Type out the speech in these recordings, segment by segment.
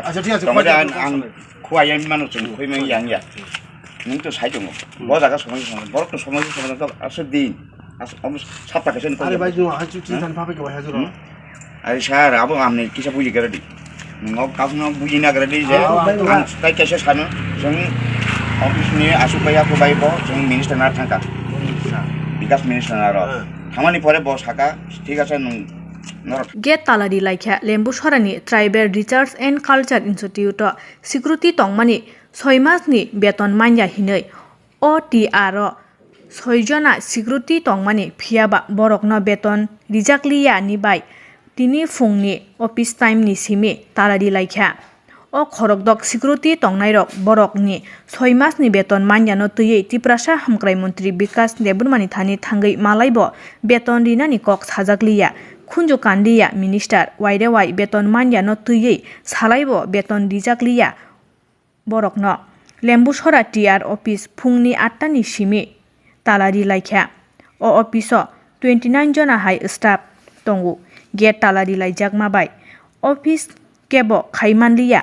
আচ্ছা ঠিক আছে আং খুয়াই মানুষ খুঁই ইয়াং नों तो साइड दङ ब जागा समाय बरक तो समाय तो आसो दिन साप्ता कैसे अरे भाई जो आज चीज थान फाफे के भाई जरो अरे सार अब आमने किसा बुझि गरदि नों काफनो बुझि ना गरदि जे आं काय कैसे सानो जों अफिसनि आसुबाया को बायबो जों मिनिस्टार ना थांका बिकास मिनिस्टार ना थामानि परे ब साका ठीक আছে नों गेट तालारि लाइखा लेम्बुसरानि tribal research and culture institute security तंगमानि 6 मासनि बेतन मान्या हिनै OTR 6 जना सिक्युरिटी तंगमानि फियाबा बरकनो बेतन रिजाकलिया नि बाय तिनि फुंनि अफिस टाइमनि सिमि तालारि लाइखा ओ खरकदक सिक्युरिटी तंगनायरक बरकनि 6 मासनि बेतन मान्यानो तुयै तिप्रासा हामक्राय मन्त्री विकास देबुरमानि थानि थांगै मालायबो बेतन रिनानि कक साजाकलिया खुंजु कान्डिया मिनिस्टार वाइरेवाइ बेतन मान्यानो तुयै सालायबो बेतन रिजाकलिया बरकनो लेम्बुसरा TR अफिस फुंनि 8टानि सिमि तालारि लाइखा ओ अफिसो 29 जना हाय स्टाफ दंगु गेट तालारि लाइजाक माबाय अफिस केबो खायमानलिया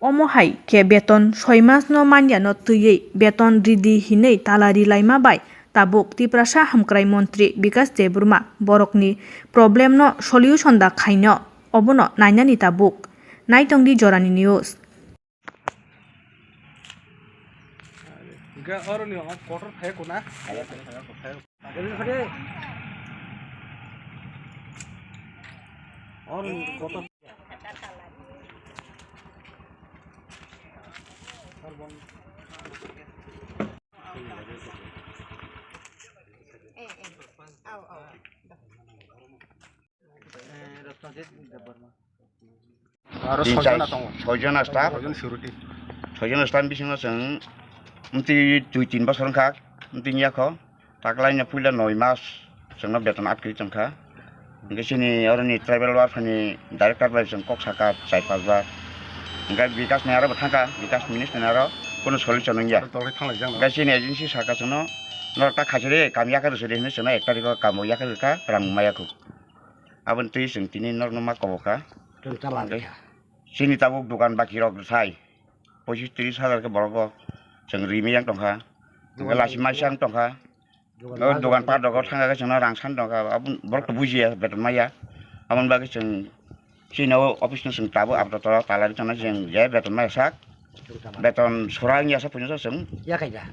ओमोहाय के बेतन 6 मास न मान्यानो तुयै बेतन रिदि हिनै तालारि लाइमाबाय ताबुक तिप्रासा हामक्राय मन्त्री विकास देबुरमा बरकनि प्रब्लेम न सल्युशन दा खायनो अबनो नायनानि ताबुक नायतंदि जरानि न्यूज और नि क्वार्टर फाय को ना और क्वार्टर आरो 6 जना स्टाफ 6 जना स्टाफ बिसिङाव जों उन्ति 2-3 बोसोरखा उन्तिनियाखौ ताकलायना फुइला 9 मास जोंना बेतन आटकि जोंखा गेसिनि अरनि ट्राइबेल वार्फनि डाइरेक्टर बाय जों कक साका जायफाबा ओंगा विकास ने आरो थांका विकास मिनिस्टार आरो कोनो सल्युशन नंगिया गेसिनि एजेन्सि साका जोंनो नरता खाजरे कामियाखा रसरे ने जोंना 1 तारिखआव कामयाखा रखा रांमायाखौ आबन तुइ जों तिनि नरमा कबका सिनि ताबुक दुकान बाकी रक साइ 25-30 के बरगो जों रिमियां दंखा लासि माइसां दंखा दुकान पाट दग थांगा जोंना रांसान दंखा आबन बरक बुजिया बेतन माया आबन बाकी जों सिनाव अफिस जों ताबु आपदतरा तालारि थाना जों जे बेतन मायसाक बेतन सरानि आसा फुनो जों याखायदा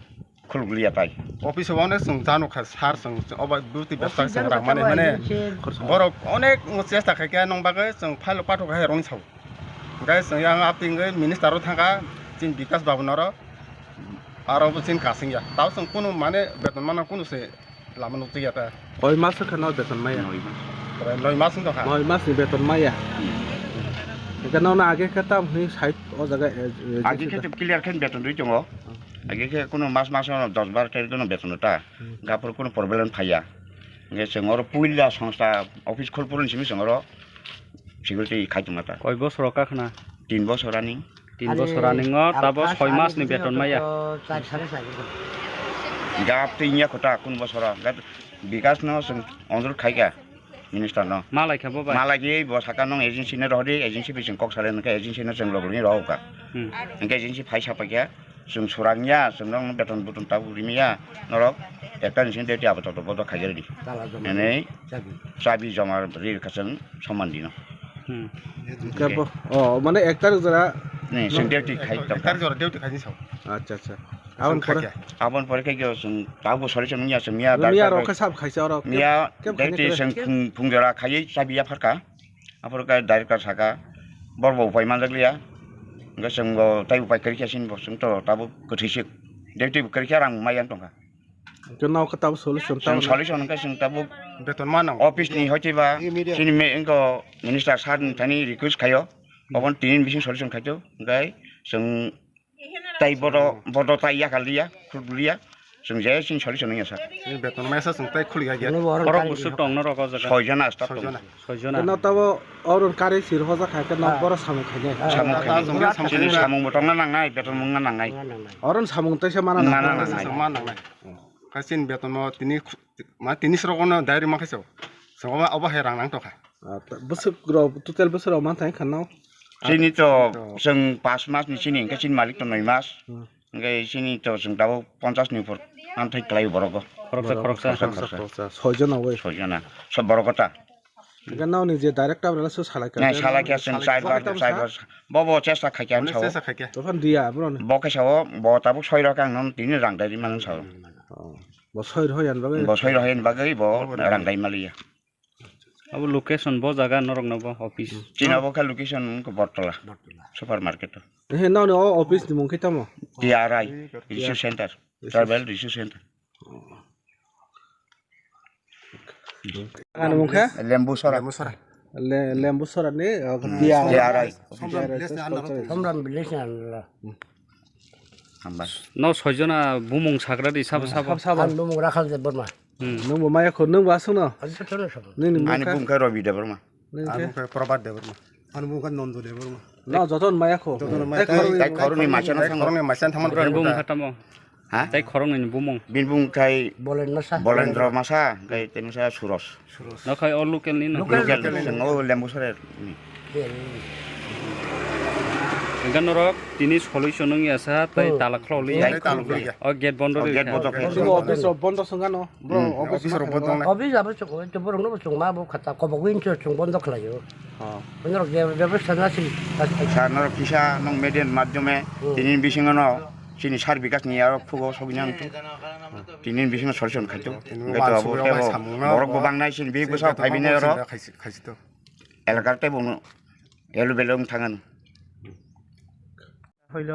खुलगुलिया पाइ अफिस वाने जों जानुखा सार जों अबा बुति बस्ता जों रां माने बरक अनेक चेष्टा खायका नंबागे जों फाइल पाठक हेरन साव गाय जों आं आपतिंगे मिनिस्टार थांगा जिन विकास बाबुनार आरो जिन कासिंया ताव जों कोनो माने बेतन माना कोनो से लामन उतियाता ओइ मास खना बेतन माया 9 मास दखा 9 मास बेतन माया एकानो ना आगे खता हई साइड ओ जगह आगे के क्लियर खेन बेतन दुइ दङ आगे के कोनो मास 10-12 तारिख कोनो बेतन ता गापर कोनो प्रब्लेम फाया गे जोंर पुइला संस्था अफिस खोलपुरनि सिमि जोंर सिक्युरिटी खायतुमाता कय बसर काखना 3 बसरानि 3 बसरानि ताबो 6 मासनि बेतन माया गाप तिनिया खता कुन बसरा विकास न जों अनुरोध खायगा मिनिस्टार न मालायखाबो बाय मालायगे बसाका न एजेन्सी ने रहदि एजेन्सी बिसिं कक्साले नका एजेन्सी न जों लगनि रहौका नका एजेन्सी फाइसा पाया जों सुरांनिया जों न बेतन बुतन ताबु रिमिया नरक एकटा निसिन देति आबत बद खायगेरदि नै चाबि जमा रिरका जों समान दिन केबो ओ माने 1 तारिख जरा नै जों देति खाय तारिख जरा देउति खायनि साव अच्छा आबन परे के जों ताबु सलिसन निया जों मिया मिया रख साब खायसा और मिया देति जों फुंजरा खायै चाबिया फरका आफरका डाइरेक्टर साका बरबो उपाय मानजागलिया जों ताइ उपाय करिखासिन बसं तो ताबु गथैसे देति करिखा रां मायान दंखा जोंनाव खताब सलिसन का जों ताबु बेतन मानां अफिस नि हयतिबा सिनि मेंको मिनिस्टार सान थानि रिक्वेस्ट खायो अबन तीन बिसिं सलिसन खायतो गाय जों ताइ बड ताइया खालिया खुलिया जों जे सिन सलिसन नया सा बेतन मायसा जों ताइ खुलिया गया बरक बुसु दं न रक जगा 6 जना स्टाफ 6 जना न तब और कार्य सिर हो जा खायका न बर सामु खायने सामु बटंना नांनाय बेतन मुंना नांनाय और सामु तैसे माना नांनाय खासिन बेतन मा तिनि सरगन दाइरि माखासेव जों अब हे रां नां तखा बोसोर टोटल बोसोराव मा थाय खानाव sini to जों 5 मासनि sini engke sini malik to 9 mas engke sini to जों दाबो 50 नि पर आन्थाइ क्लाय बरगो খরচা ছয়জন হবে सजना सब बरगता এখানে নাও নিজে ডাইরেক্ট আপনারা সো সালাকে ना साला के जों साइड बबो चेष्टा खायकियान साव চেষ্টা খাইকে তখন দিয়া ব্রন बके साव ब ताबो 6 रका नन तिनि रांदारि मान साव বছর হয় আনবাগে ब 6 रहिन बागै ब रांदाइ मालिया अब लोकेशन ब जगह नरक नब ऑफिस चिनाबो का लोकेशन को बटला सुपर मार्केट হে নাও নে অফিস দিমু খেতামো DRI research centre tribal research centre আনো মুখে लेम्बू सरा লেম্বু সরানি দিয়া DRI সম্রাম বিলেশ আনলা हामबास न ছয়জনা বুমং সাগরাদি সাব সাব সাবান দম রাখাল যে বর্মা নং মায়াখো নং বাসো না আজি চলে সব নি নি ani bung ka robi da berma আনুকে প্রবাদ দেবর মা আনুকে নন্দ দেবর মা না যতন মায়াখো tai khoruni macana sang করনে মাইসান থামান বুমং খাতামো ha তাই খরং নি বুমং bin bung kai বলেন না সা bolendra masa kai tenu saya suros ন খাই অল লোকেল নি না local sengo lembu sore এখান নরক তিনি সলিউশন নং আসা তাই তালা খললি তাই তালুক লইয়া অ গেট বন্ধ রে get bodo kai দিগো অফিস বন্ধ সঙ্গানো ব্রো অফিস অফিসর বদং অবি যাবে চক তো বরং না চক মা বো খাতা কব উইন চক বন্ধ খলাইও হ্যাঁ বন্ধ গে ব্যবস্থা না ছিল sarnar pisa nong median madhyome tinin bisingono sini sar bikas ni aro phugo sobinan tinin bisingo solution khaito gaito abo tebo borok bobang nai sin bi busa phaibine ro খাইছি খাইছি তো elkar tebo elu belong thangan হইল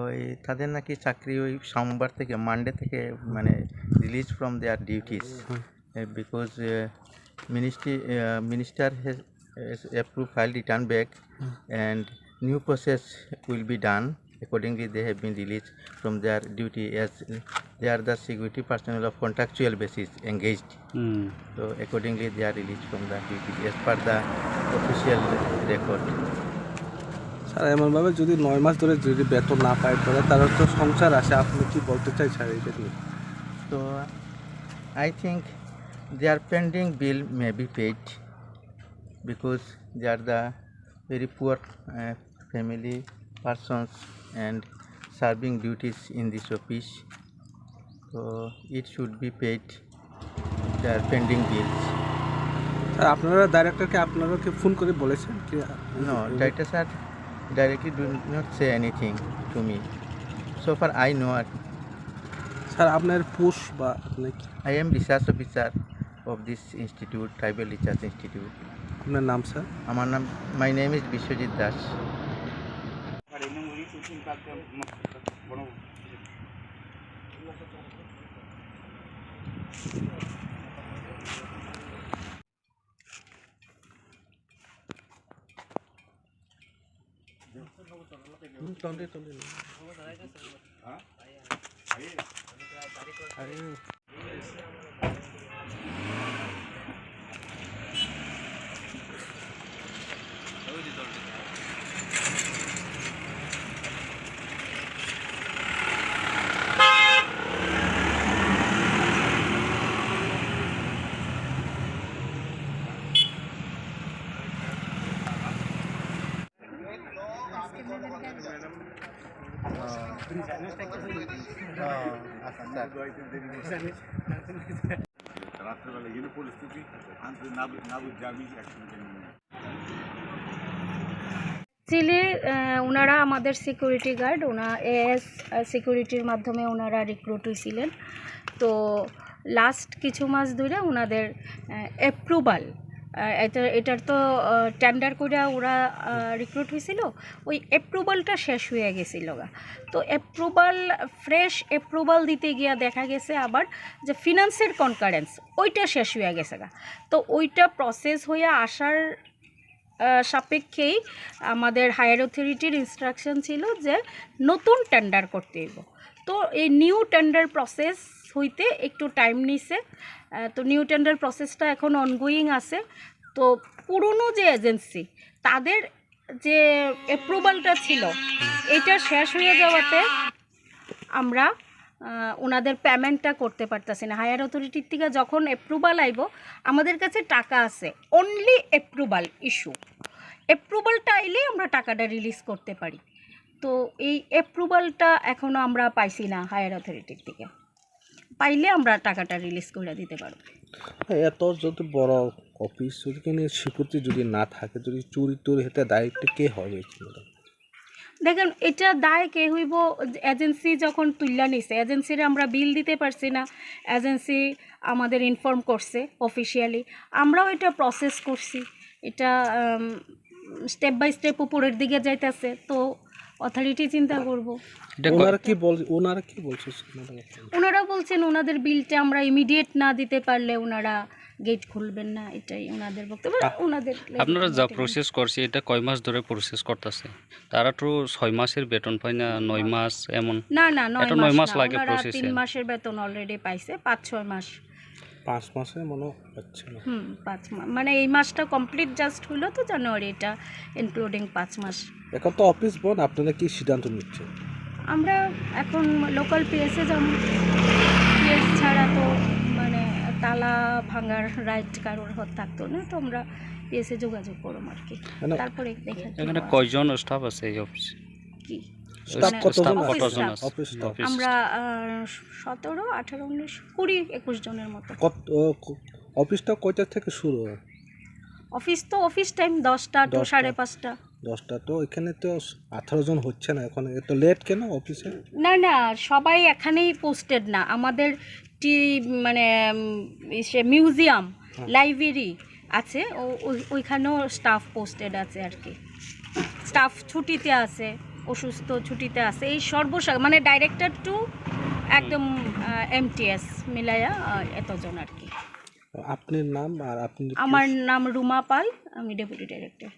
ওই তাদের নাকি চাকরি ওই সোমবার থেকে মানডে থেকে মানে release from their duties because minister has approved file return back and new process will be done. Accordingly, they have been released from their duty as they are the security personnel of contractual basis engaged. So accordingly, they are released from the duty as per the official record. Sir এমন ভাবে যদি 9 মাস ধরে যদি বেতন না পায় তাহলে তার তো সংসার আছে আপনি কি বলতে চাই স্যার এটা নিয়ে So I think their pending bill may be paid because they are the very poor family persons and serving duties in this office. So it should be paid their pending bills. Sir আপনারা ডাইরেক্টরকে আপনারা কি phone করে বলেছেন কি No, director sir directly do not say anything to me. So far I know sir আপনার post বা আপনি কি I am research officer of this institute, Tribal Research Institute. আপনার নাম স্যার আমার নাম my name is Biswajit Das. Actually ওনারা আমাদের সিকিউরিটি গার্ড এএস সিকিউরিটির মাধ্যমে ওনারা রিক্রুট হয়েছিলেন তো লাস্ট কিছু মাস ধরে ওনাদের অ্যাপ্রুভাল এটার তো টেন্ডার করে ওরা রিক্রুট হয়েছিল ওই অ্যাপ্রুভালটা শেষ হয়ে গেছিল তো ফ্রেশ অ্যাপ্রুভাল দিতে গিয়া দেখা গেছে আবার যে ফিনান্সের কনকারেন্স ওইটা শেষ হয়ে গেছে তো ওইটা প্রসেস হয়ে আসার সাপেক্ষেই আমাদের হায়ার অথরিটির ইনস্ট্রাকশন ছিল যে নতুন টেন্ডার করতে হইব তো এই নিউ টেন্ডার প্রসেস হইতে একটু টাইম নিছে তো নিউ টেন্ডার প্রসেসটা এখন অনগোয়িং আছে তো পুরনো যে এজেন্সি তাদের যে অ্যাপ্রুভালটা ছিল এটা শেষ হয়ে যাওয়াতে আমরা ওনাদের পেমেন্টটা করতে পারতেছি না হায়ার অথরিটির থেকে যখন অ্যাপ্রুভাল আইব আমাদের কাছে টাকা আছে অনলি অ্যাপ্রুভাল ইস্যু অ্যাপ্রুভালটা এলে আমরা টাকাটা রিলিজ করতে পারি। তো এই অ্যাপ্রুভালটা এখনও আমরা পাইছি না হায়ার অথরিটির থেকে, পাইলে আমরা টাকাটা রিলিজ করে দিতে পারবো। এত যদি বড় অফিস যদি কিনে সিকিউরিটি যদি না থাকে, যদি চুরি টুরি হতে দায়িত্ব কে হবে? দেখেন এটা দায় কে হইব, এজেন্সি যখন তুললা নিছে, এজেন্সির আমরা বিল দিতে পারছি না, এজেন্সি আমাদের ইনফর্ম করছে অফিসিয়ালি, আমরাও এটা প্রসেস করছি, এটা স্টেপ বাই স্টেপ উপরের দিকে যাইতেছে, তো অথরিটি চিন্তা করব। ওনারা কি বলছে? ওনারা বলছেন ওনাদের বিলটা আমরা ইমিডিয়েট না দিতে পারলে ওনারা গেট খুলবেন না, এটাই ওনাদের বক্তব্য। ওনাদের আপনারা যা প্রসেস করছে এটা কয় মাস ধরে প্রসেস করতেছে? তারা তো 6 মাসের বেতন পায় না, 9 মাস এমন? না 9 মাস লাগে ওনারা প্রসেসে। 3 মাসের বেতন অলরেডি পাইছে, 5-6 মাস। 5 মাসে মনে হচ্ছে না। 5 মাস মানে এই মাসটা কমপ্লিট জাস্ট হলো তো জানুয়ারি, এটা ইনক্লুডিং 5 মাস। এখন তো অফিস বন্ধ, আপনারা কি সিদ্ধান্ত নিচ্ছেন? আমরা এখন লোকাল পিএসে যাব, পিএস ছাড়া তো মানে তালা ভাঙার রাইট কারোর থাকতো না, তো আমরা পিএসে যোগাযোগ করব আর কি, তারপরে দেখে। এখানে কয়জন স্টাফ আছে এই অফিসে? কি স্টাফ কতজন office অফিস স্টাফ? আমরা 17, 18, 19, 20, 21 জনের মতো। অফিসটা কয়টা থেকে শুরু হয়? অফিস তো অফিস টাইম 10টা to 5:30। 10টা তো এখানে তো 18 জন হচ্ছে না, এখন এত লেট কেন অফিসে? না সবাই এখানেই পোস্টেড না, আমাদের মানে মিউজিয়াম লাইব্রেরি আছে, ওইখানেও স্টাফ পোস্টেড আছে আর কি, স্টাফ ছুটিতে আছে, অসুস্থ ছুটিতে আছে, এই মানে ডাইরেক্টর টু একদম এমটিএস মিলাইয়া এতজন আর কি। আপনার নাম? আর আপনি? আমার নাম রুমা পাল, আমি deputy director.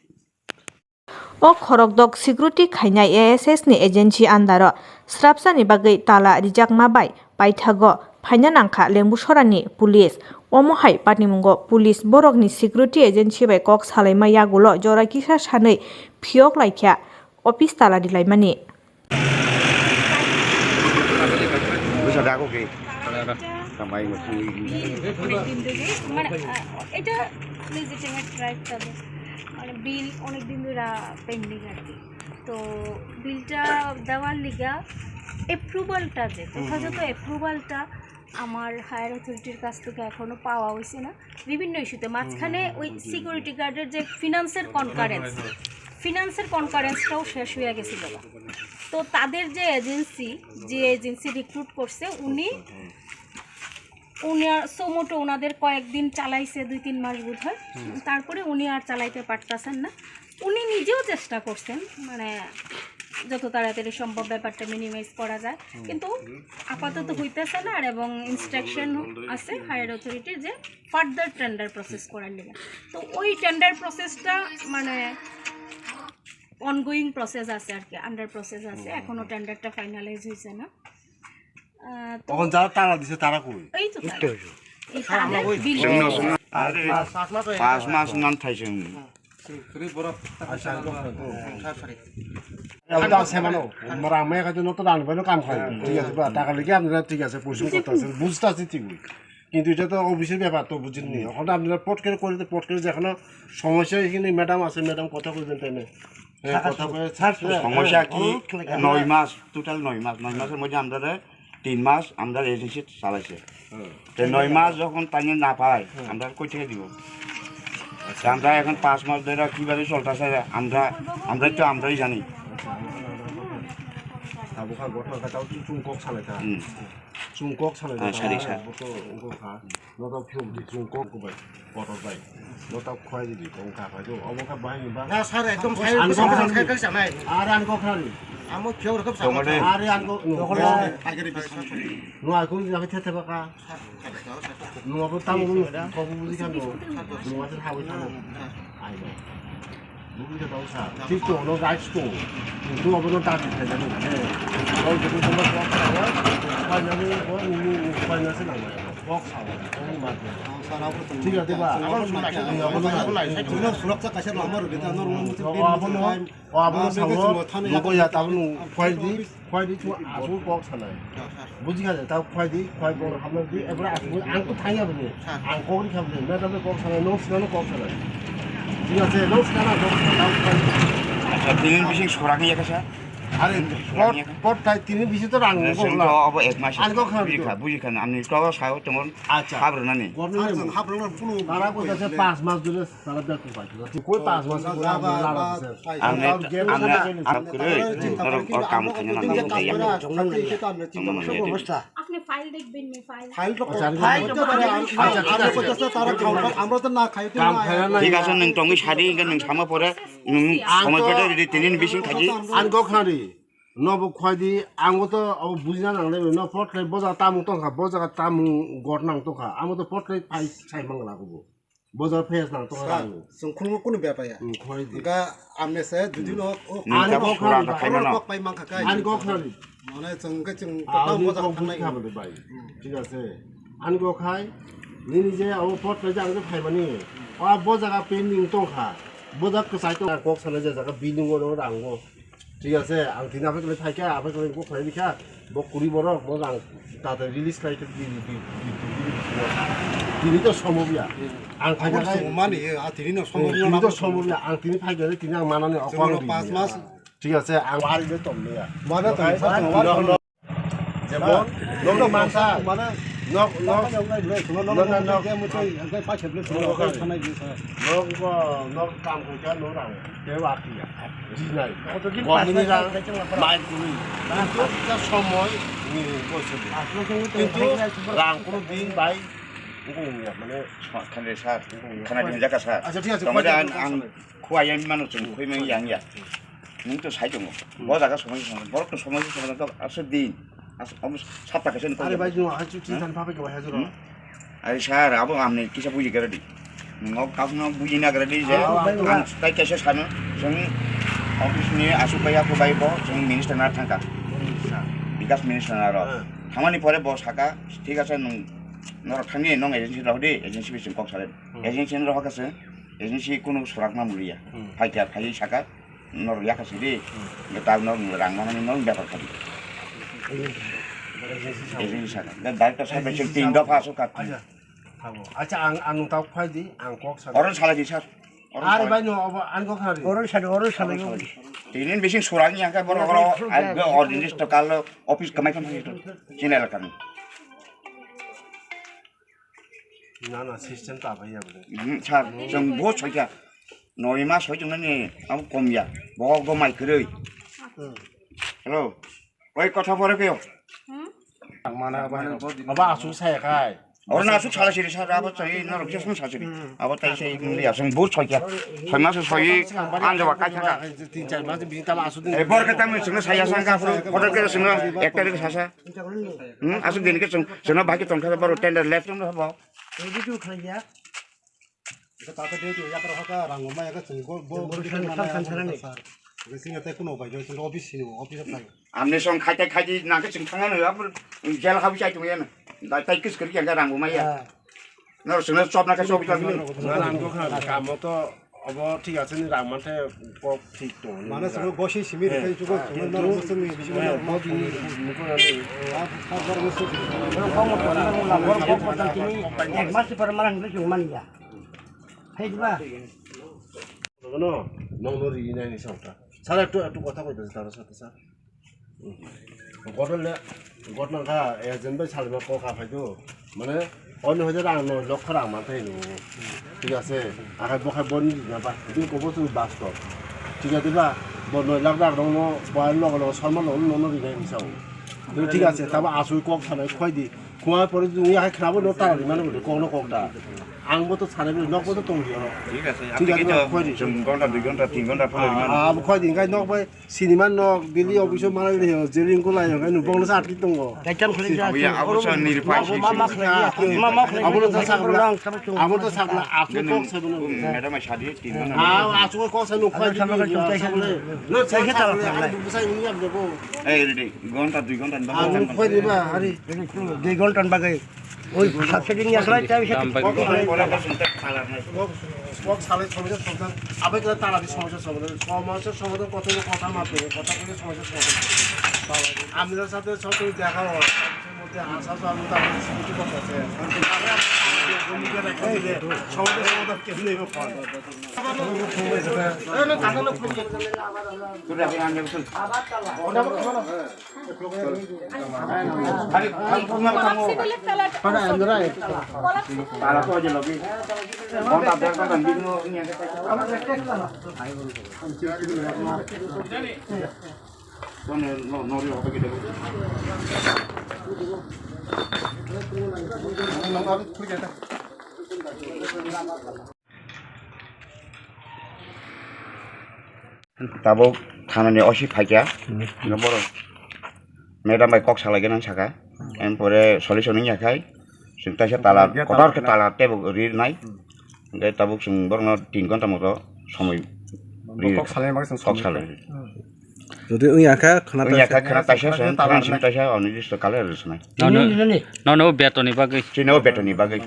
o khorokdok security khainai ASS ni agency andaro srapsani bagai tala rijak mabai paithago phaina nangkha lembusora ni police omohai patnimungo police borok ni security agency bai kok salaima yagulo jora kisa sanai phiok laikya office tala dilaimani বুঝা ডাকো কি কামাই তুই মানে এটা legitimate right তাদের, মানে বিল অনেক দিন ধরে পেন্ডিং আর কি, তো বিলটা দেওয়ার লিগা অ্যাপ্রুভালটা যে যথাযথ অ্যাপ্রুভালটা আমার হায়ার অথরিটির কাছ থেকে এখনও পাওয়া হয়েছে না, বিভিন্ন ইস্যুতে। মাঝখানে ওই সিকিউরিটি গার্ডের যে ফিনান্সের কনকারেন্সটাও শেষ হয়ে গেছিল, তো তাদের যে এজেন্সি রিক্রুট করছে উনি সোমোটো ওনাদের কয়েকদিন চালাইছে, 2-3 মাস বোধ হয়, তারপরে উনি আর চালাইতে পারতেছেন না। উনি নিজেও চেষ্টা করছেন মানে যত তাড়াতাড়ি সম্ভব ব্যাপারটা মিনিমাইজ করা যায়, কিন্তু আপাতত হইতেছে না, আর এবং ইনস্ট্রাকশন আছে হায়ার অথরিটির যে ফার্দার টেন্ডার প্রসেস করার লেগে, তো ওই টেন্ডার প্রসেসটা মানে অনগোয়িং প্রসেস আছে আর কি, আন্ডার প্রসেস আছে, এখনও টেন্ডারটা ফাইনালাইজ হয়েছে না। তখন যারা তারা দিছে তারা কই? এই তো এই তাদের 5 মাস নাম থাইছে আমার কাছে নতুন আনবেন কাম খাই, ঠিক আছে বা টাকা লেগে আপনারা ঠিক আছে পরিশ্রম করতেছেন, বুঝতে আছি ঠিকই, কিন্তু এটা তো অফিসের ব্যাপার তো বুঝেননি। এখন আপনারা পট করে যে এখনো সমস্যা এখানে ম্যাডাম আছে, ম্যাডাম কথা বলবেন তাই না? সমস্যা কি 9 মাস টোটাল 9 মাসের মধ্যে আমরা 3 মাস আমরা এজেন্সি চালাইছে, 9 মাস যখন পানি না পাই আমরা কই থেকে দিব? আমরা এখন 5 মাস ধরে কিভাবে চলতেছে আমরাই জানি। 중국 사람들 사리사. 또 너도 표기 중국 그 버터 바이 너도 과일이 공가 가지고 어머가 많이 봐. 나 살에 좀 살 살잖아. 아래 안고 가리. 아무 겨울 급 사. 아래 안고 너걸로 가게를 비싸. 너 알고 있는 게 태태 봐가. 너도 따고 거기 무지가 너. 너한테 하고 있잖아. 아이고. 누구게 나오사. 뒤쪽 너 가지고. 누가 보는 다 되잖아. 너 지금 좀 봐. 관련이 뭐 이미 관련해서 나와요. 꼭 사고. 너무 많아요. ঠিক আছে বা আবার শুনা সুরক্ষা কাছে আমার বেটা নরম মতো আবার সাবো নকো যা তাবন খয়দি আসু কক ছানায় বুঝি গেছে তাও খয়দি খয় বড় আমরা দি এবারে আসু আঙ্কু থাইয়া বলে আঙ্কু করি খাবলে না তবে কক ছানায় নো স্নানো কক ছানায় ঠিক আছে নং সানা আচ্ছা তিন বিশিং সুরাং ইয়াকা স্যার আরে পট তাই তিনি বিশি তো রাং जोंथ' अब एक मास बुजिखानो आंनि गाव सायाव तेमन हाब्रनानै তারা কইতাছে 5 মাস ধরে তারা বেতন পাইছে কই 5 মাস ধরে লাড়া দিছে और काम खाने नाम আপনি ফাইল দেখবেন নি ফাইল আমরা তো না খাই কাম খাया ঠিক আছে नों टंगै सादि नों सामा परे नों समय पेटे तिनिन बिसिं खाजि आंगो खारि नबो खयदि आंगो त अब बुझिना नांले न पटले बजा तामु तखा बजा तामु गटनां तखा आमो त पटले फाइ साइ मंगलागो बजा फेस नां तखा जों कुनु बेपाया खयदि गा आमनेसे दुदिनो आंगो खारि पाइ मांखाका आंगो खारि माने जों ताम बजा थांनाय खाबो बाय ठीक আছে आंगो खाइ निनि जे अब पटले जांगो फाइमानि आ बजागा पेन्डिं तखा बजा कसाइ त कक साने जे जागा बिलिंगो रांगो ঠিক আছে আং দিন আপে কলে থাকা আপে কলে কো খাই দিখা ব কুড়ি বড় ব আং তাতে রিলিজ খাইতে দিনি তো সম্ভবইয়া আং থাকা মানে আ দিনি না সম্ভবইয়া না তো সম্ভবইয়া আং দিনি থাকা দিনি আং মানানে অকল 5 মাস ঠিক আছে আং বাড়িতে তমলিয়া মানে তো যেমন নক মানসা মানে নক নক নক মুতই আগে পাছে বলে থানাই দিছে নক কাম কইকা নো রাং দেওয়া কিয়া দিনাই গমিনি রাং মাই কুই না সময় কিন্তু রাং কোন দিন বাই মানে खाने सार खाना दिन जाका सार আচ্ছা ঠিক আছে तमदा आं खुवाया मानु जों खैमै यांगिया नों तो साइ दङ बजागा समय बरक समय तो आसो दिन सात थाखासो আরে ভাই নো আজ তুই জান পাবে কে ভাই হাজুর আরে স্যার আবো আমনে কিসা বুঝি গেরদি नों काउनो बुझि नागरदि जे आं ताइ कैसे सानो जों अफिसनि आसुबाया फबायबो जों मिनिस्टारना थांका बिकास मिनिस्टारना थांमानि परे बस हाका ठीक আছে नों नर थांनि नों एजेन्सि रहदि एजेन्सि बिसिम कक सारे एजेन्सि न रहकासे एजेन्सि कुनु सुरागमा मुलिया फाइटा फाइ साका नर याकासे दि ता नर रांमानि नर बेपार खादि एजेन्सि साका दा डाइरेक्टर साहेब तीन दफा आसु का আচ্ছা আং আং তাও খাইদি আং কক সারা অরন সালাদি স্যার আরে ভাই নো আং কক খারি ওরল সালে তিনিন বিসিং সুরানি আকা বড় বড় আগে অর্ডিনেন্স তো কাল অফিস কামাই খান থাকে চিনাইলা কান না না সিস্টেম তা ভাই যাবে স্যার जों বহুত সইকা নয় মাস হইজोंनो नि আম কমিয়া বগ মাই কरै হ্যালো ওই কথা পরে কেও মানে বাবা আসু সাইখাই অরনা আসু সালাসিরি স্যার আবার চাই না রকম সালাসিরি আবার তাই সেই মুলিয়া जों বহুত সইকা ছয় মাস সই আনজাবা কাই থাকা 3-4 মাস বিনি তাম আসু দিন ए बरकता में जोंनो साया सांगा फटो के जोंनो 1 तारिख सासा आसु दिन के जोंनो बाकी तंखा बारो टेंडर लेफ्ट जोंनो हबो এদিকেও খাইয়া এটা তাতে দেই ইয়া করা হকা রাঙ্গমা একা जों সিংতে কোনো বাই जों অফিস সিনি অফিসে থাকি আমনে সং খাইতে খাইদি নাকে जों थांगानो आबो जेल हाबि जायतो यानो दा ताइ किस करि गया रांगो माया न जोंनो जब नाके जब बिला রাঙ্গো খানা কাম তো अब ঠিক আছে নি রাংমাতে কক ঠিক তো মানে সব বসে সিমি রেখে চুকো না বসে নি বেশি বলে মদি মুকো না আর বসে কম করে না বড় কম কথা তুমি এক মাস পরে মারান গেছে মানিয়া হেজবা নো নো নো রি নাই সবটা স্যার একটু কথা কইতেছে তার সাথে স্যার ঘটনা খা এজেন্ট বাই সালমা ক খা ফাইতো মানে অন্য হয়ে রাং ন লক্ষ রাং মাথায় নো ঠিক আছে আখাই বখাই বন না বা তুমি কব তুমি বাস্তব ঠিক আছে বা বন 9 লাখ টাকা দङ বয়ার লগ লগ সলমান লগ ন রি নাই মিসাও ঠিক আছে তাবা আসুই কক সানাই খয়দি কুয়া পরে তুমি আখাই খাবো ন তারি মানে বলে কক ন ককটা आंबो तो सारे नकबो तो दंदियो ठीक আছে আপনি তো जों घन्टा 2 घन्टा 3 घन्टा फरायमान आ खयदि गाय नक बाय सिनेमा नक दिल्ली अफिस माराय रे जेरिं को लायो गाय नुबंग सा आटि दङ गायटाम खले जा आबो स निरफाय मा तो सागला आबो तो सागला आखु कक साबनो मैडम सादि 3 घन्टा आ आसु कक सा नु खयदि न साइखे ता बुसाइ नि अब देखो ए रेडी घन्टा 2 घन्टा आ खयदि बा अरे 2 घन्टा बागै ওই সাবসিডি নিয়ে আসলে তাই কক সালে সমস্যা সমাধান আবেগে তাড়াতাড়ি সমস্যার সমাধান কথা মাত্র কথা বলে সমস্যার সমাধান আমাদের সাথে সব দেখা হয় মধ্যে আশা আমি তার সিকিউরিটি করতেছে Tabuk thanani osi phaikya no boro madam bai kok salai gan saka em pore solution ni yakai sing ta tala kotor ke tala tebo ri nai ngai tabuk sing borno 3 ঘন্টা মতো সময় kok salai mak kok salai যদি ওই আঁকা খানা ya ka khana taisa sen khana sim taisa onirdisto kale rusnai no betoni bagai chino betoni bagai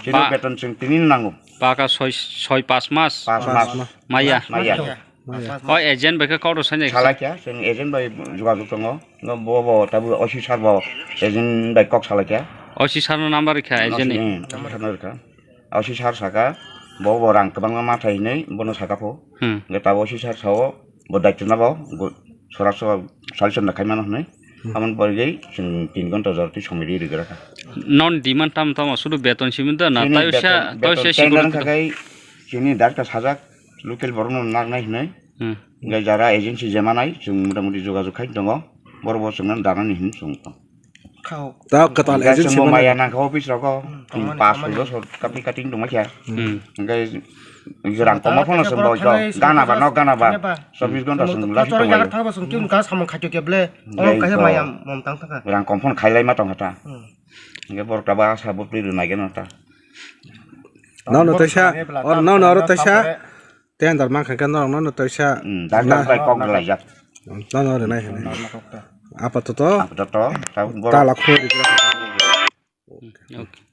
chino beton sing tinin nangu paka 6-5 মাস 5 mas maya maya o agent beka koro sane salakya sing agent bai jogajog tongo no bo tabu osi sarbo agent bai kok salakya osi sarno number kha agent ni osi sar saka bo rang kabang ma thai nei bono saka pho nge ta osi sar sao bo daitto na bo সরাসরি solution না খাইমানো নাই আমন বর্গেই 3 ঘন্টা জরতি সময় রি রাখা নন demand টাম শুধু বেতন সীমিত না তাইসা সিকিউরিটি থাকাই চিনি ডাক্তার সাজাক লোকাল বরণ নাগ নাই নাই যারা এজেন্সি জমা নাই जों মোটামুটি যোগাযোগ খাই দङ বড় বড় जों দানানি হিন जों তাও কাতাল এজেন্সি মায়া না খাও অফিস রাখো 500 কাপি কাটিং দङ কিয়া ngai jirang koma phone sum boy ko gana ba no gana ba 24 ঘন্টা sum la to jagar thaba sum kin ka samang khajo keble ong ka he mayam mom tang thaka jirang kom phone khailai ma tong hata ngai bor ka ba sa bo pri ru nai gen ta no taisa or no taisa ten dar man kan no taisa dar bai kong lai jak no nai apa to to ta bor ta la khoi okay